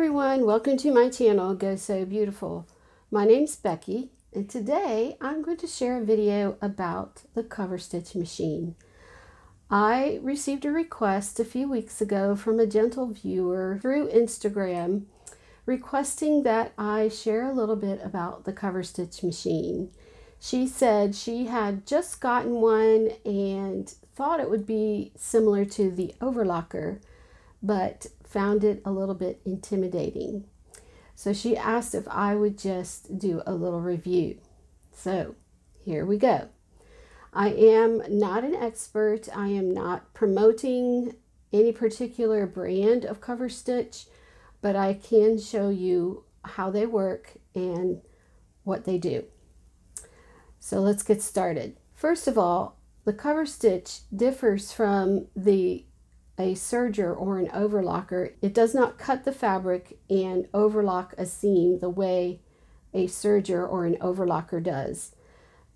everyone, welcome to my channel, Go Sew Beautiful. My name's Becky, and today I'm going to share a video about the cover stitch machine. I received a request a few weeks ago from a gentle viewer through Instagram requesting that I share a little bit about the cover stitch machine. She said she had just gotten one and thought it would be similar to the overlocker, but found it a little bit intimidating. So she asked if I would just do a little review. So here we go. I am not an expert. I am not promoting any particular brand of cover stitch, but I can show you how they work and what they do. So let's get started. First of all, the cover stitch differs from a serger or an overlocker. It does not cut the fabric and overlock a seam the way a serger or an overlocker does.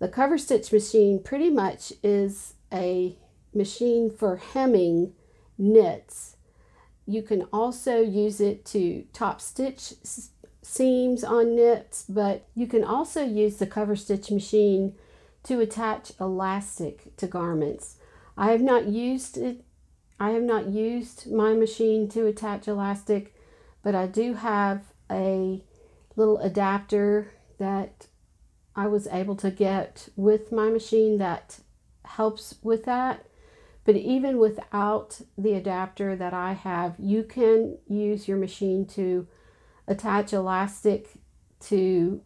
The cover stitch machine pretty much is a machine for hemming knits. You can also use it to top stitch seams on knits, but you can also use the cover stitch machine to attach elastic to garments. I have not used my machine to attach elastic, but I do have a little adapter that I was able to get with my machine that helps with that. But even without the adapter that I have, you can use your machine to attach elastic to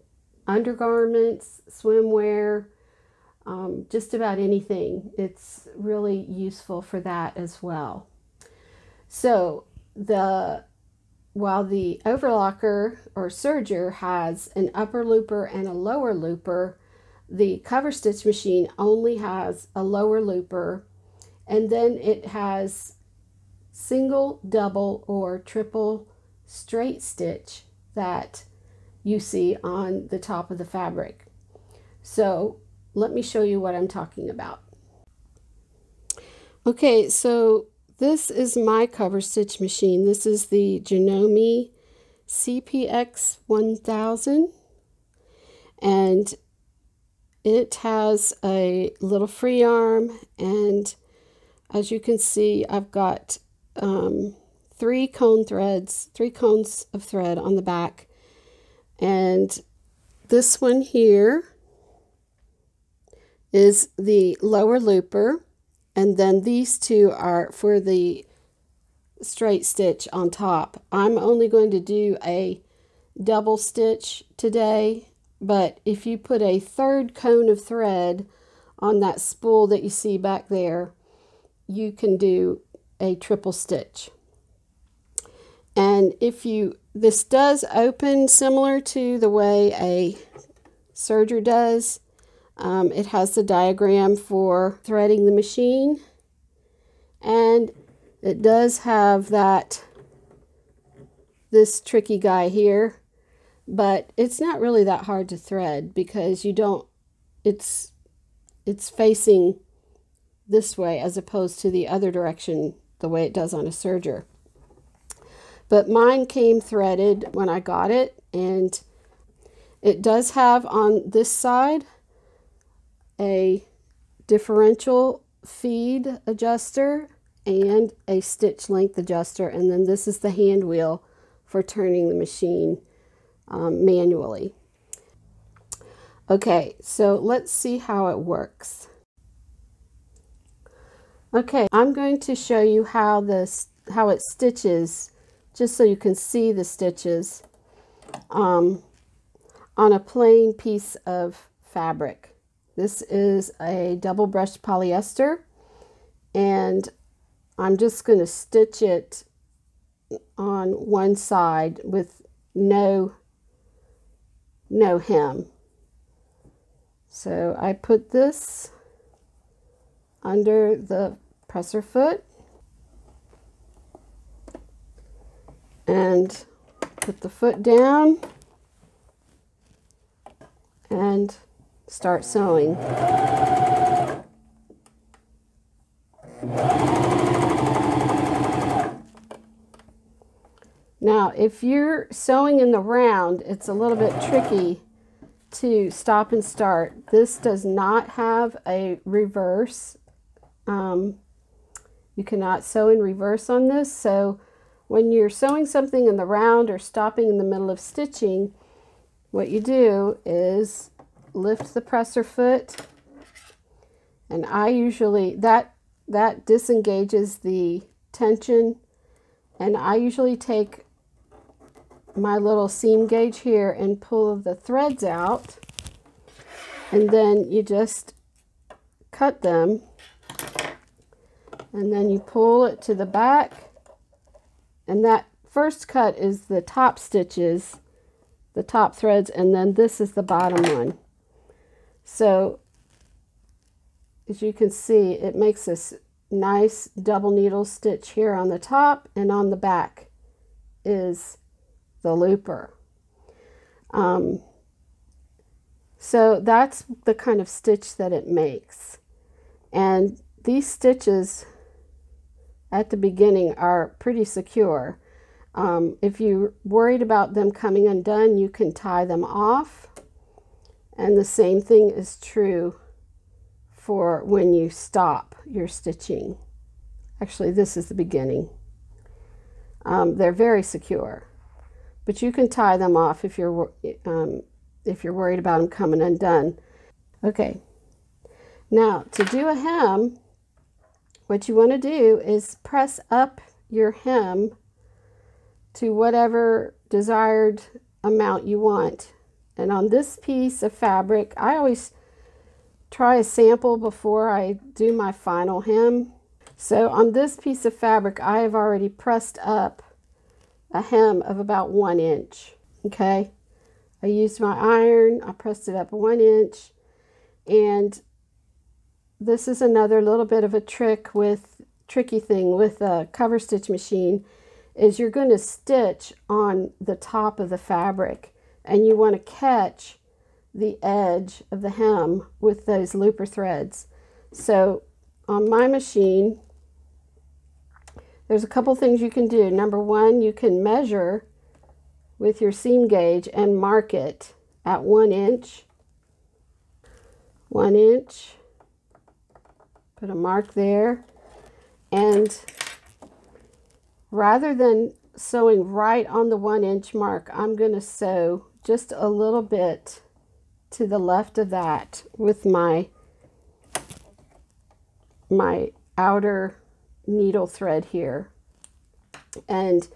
undergarments, swimwear, just about anything. It's really useful for that as well. So while the overlocker or serger has an upper looper and a lower looper, the cover stitch machine only has a lower looper, and then it has single, double, or triple straight stitch that you see on the top of the fabric. So let me show you what I'm talking about. Okay, so this is my cover stitch machine. This is the Janome CPX 1000, and it has a little free arm, and as you can see, I've got 3 cones of thread on the back, and this one here is the lower looper, and then these two are for the straight stitch on top. I'm only going to do a double stitch today, but if you put a 3rd cone of thread on that spool that you see back there, you can do a triple stitch. And this does open similar to the way a serger does. It has the diagram for threading the machine, and it does have this tricky guy here, but it's not really that hard to thread because it's facing this way as opposed to the other direction the way it does on a serger. But mine came threaded when I got it, and it does have on this side a differential feed adjuster and a stitch length adjuster, and then this is the hand wheel for turning the machine manually. Okay, so let's see how it works. Okay, I'm going to show you how it stitches, just so you can see the stitches on a plain piece of fabric. This is a double brushed polyester, and I'm just going to stitch it on one side with no hem. So I put this under the presser foot and put the foot down and start sewing. Now Now, if you're sewing in the round, it's a little bit tricky to stop and start. This does not have a reverse. You cannot sew in reverse on this. So when you're sewing something in the round or stopping in the middle of stitching, what you do is lift the presser foot, and I usually, that disengages the tension, and I usually take my little seam gauge here and pull the threads out, and then you just cut them, and then you pull it to the back, and that first cut is the top stitches, the top threads, and then this is the bottom one. So as you can see, it makes this nice double needle stitch here on the top, and on the back is the looper. So that's the kind of stitch that it makes. And these stitches at the beginning are pretty secure. If you're worried about them coming undone, you can tie them off. And the same thing is true for when you stop your stitching. Actually, this is the beginning. They're very secure, but you can tie them off if you're worried about them coming undone. Okay, now to do a hem, what you want to do is press up your hem to whatever desired amount you want. And on this piece of fabric, I always try a sample before I do my final hem. So on this piece of fabric, I have already pressed up a hem of about 1 inch. Okay, I used my iron, I pressed it up 1 inch, and this is another little bit of a tricky thing with a cover stitch machine, is you're going to stitch on the top of the fabric, and you want to catch the edge of the hem with those looper threads. So on my machine, there's a couple things you can do. Number one, you can measure with your seam gauge and mark it at 1 inch. 1 inch. Put a mark there. And rather than sewing right on the 1 inch mark, I'm going to sew just a little bit to the left of that with my outer needle thread here. And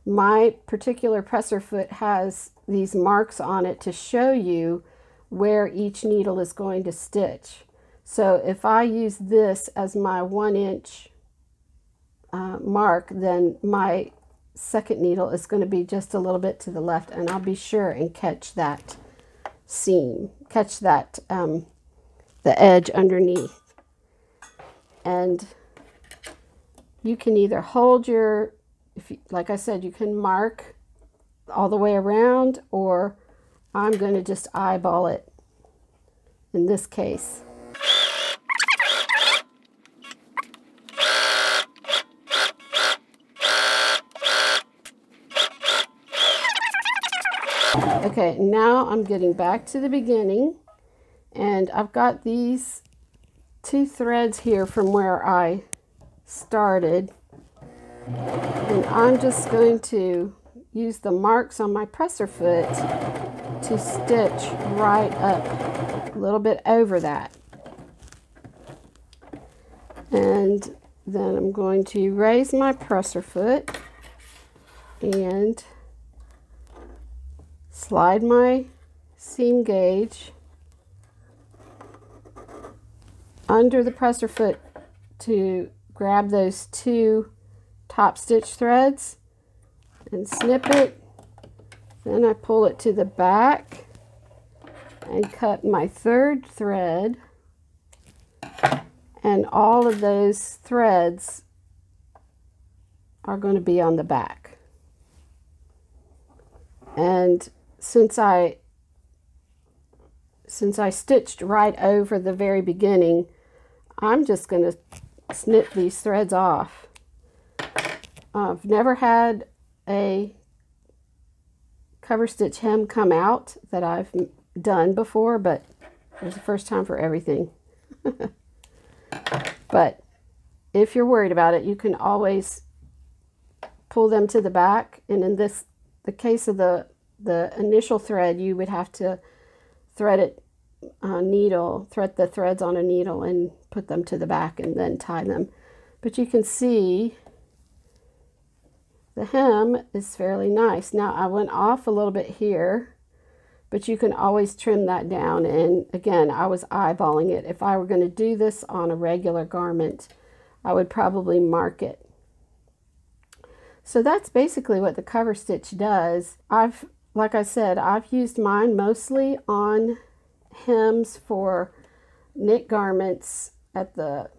my particular presser foot has these marks on it to show you where each needle is going to stitch. So if I use this as my 1 inch mark, then my second needle is going to be just a little bit to the left, and I'll be sure and catch that seam, catch that the edge underneath. And you can either hold your, like I said, you can mark all the way around, or I'm going to just eyeball it in this case. Okay, now I'm getting back to the beginning, and I've got these 2 threads here from where I started, and I'm just going to use the marks on my presser foot to stitch right up a little bit over that. And then I'm going to raise my presser foot and slide my seam gauge under the presser foot to grab those 2 top stitch threads and snip it. Then I pull it to the back and cut my 3rd thread, and all of those threads are going to be on the back. And since I stitched right over the very beginning, I'm just going to snip these threads off. I've never had a cover stitch hem come out that I've done before, but it's the first time for everything. But if you're worried about it, you can always pull them to the back, and in the case of the initial thread, you would have to thread it thread the threads on a needle and put them to the back and then tie them. But you can see the hem is fairly nice. Now I went off a little bit here, but you can always trim that down. And again, I was eyeballing it. If I were going to do this on a regular garment, I would probably mark it. So that's basically what the cover stitch does. Like I said, I've used mine mostly on hems for knit garments at the,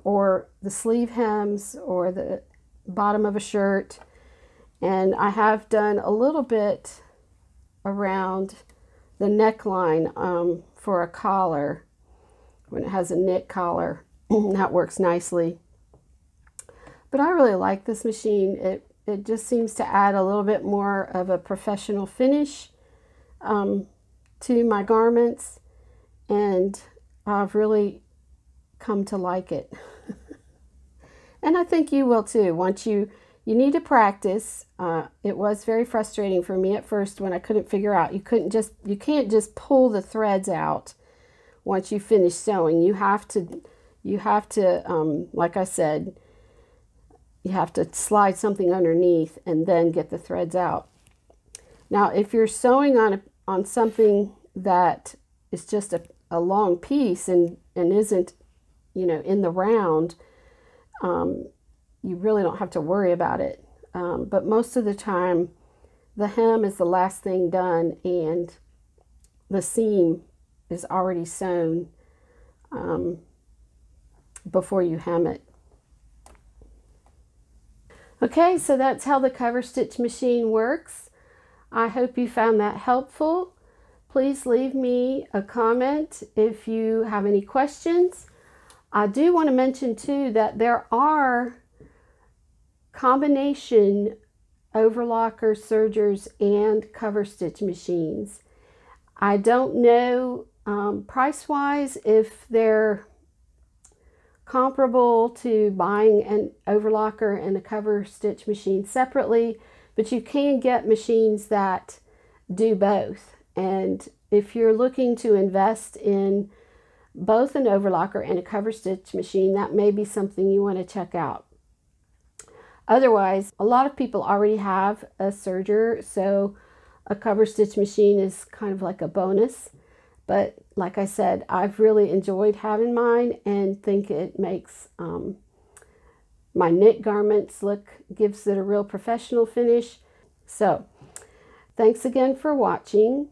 or the sleeve hems or the bottom of a shirt. And I have done a little bit around the neckline for a collar, when it has a knit collar. That works nicely. But I really like this machine. It just seems to add a little bit more of a professional finish to my garments, and I've really come to like it. And I think you will too. Once you need to practice. It was very frustrating for me at first when I couldn't figure out. You can't just pull the threads out once you finish sewing. You have to like I said, you have to slide something underneath and then get the threads out. Now, if you're sewing on something that is just a long piece and isn't, in the round, you really don't have to worry about it. But most of the time, the hem is the last thing done and the seam is already sewn before you hem it. Okay, so that's how the cover stitch machine works. I hope you found that helpful. Please leave me a comment if you have any questions. I do want to mention too that there are combination overlocker sergers and cover stitch machines. I don't know price-wise if they're comparable to buying an overlocker and a cover stitch machine separately, but you can get machines that do both. And if you're looking to invest in both an overlocker and a cover stitch machine, that may be something you want to check out. Otherwise, a lot of people already have a serger, so a cover stitch machine is kind of like a bonus. But like I said, I've really enjoyed having mine and think it makes my knit garments gives it a real professional finish. So thanks again for watching.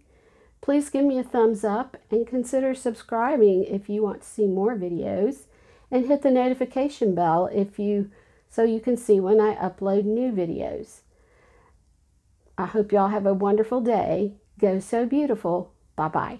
Please give me a thumbs up and consider subscribing if you want to see more videos, and hit the notification bell so you can see when I upload new videos. I hope y'all have a wonderful day. Go sew beautiful. Bye-bye.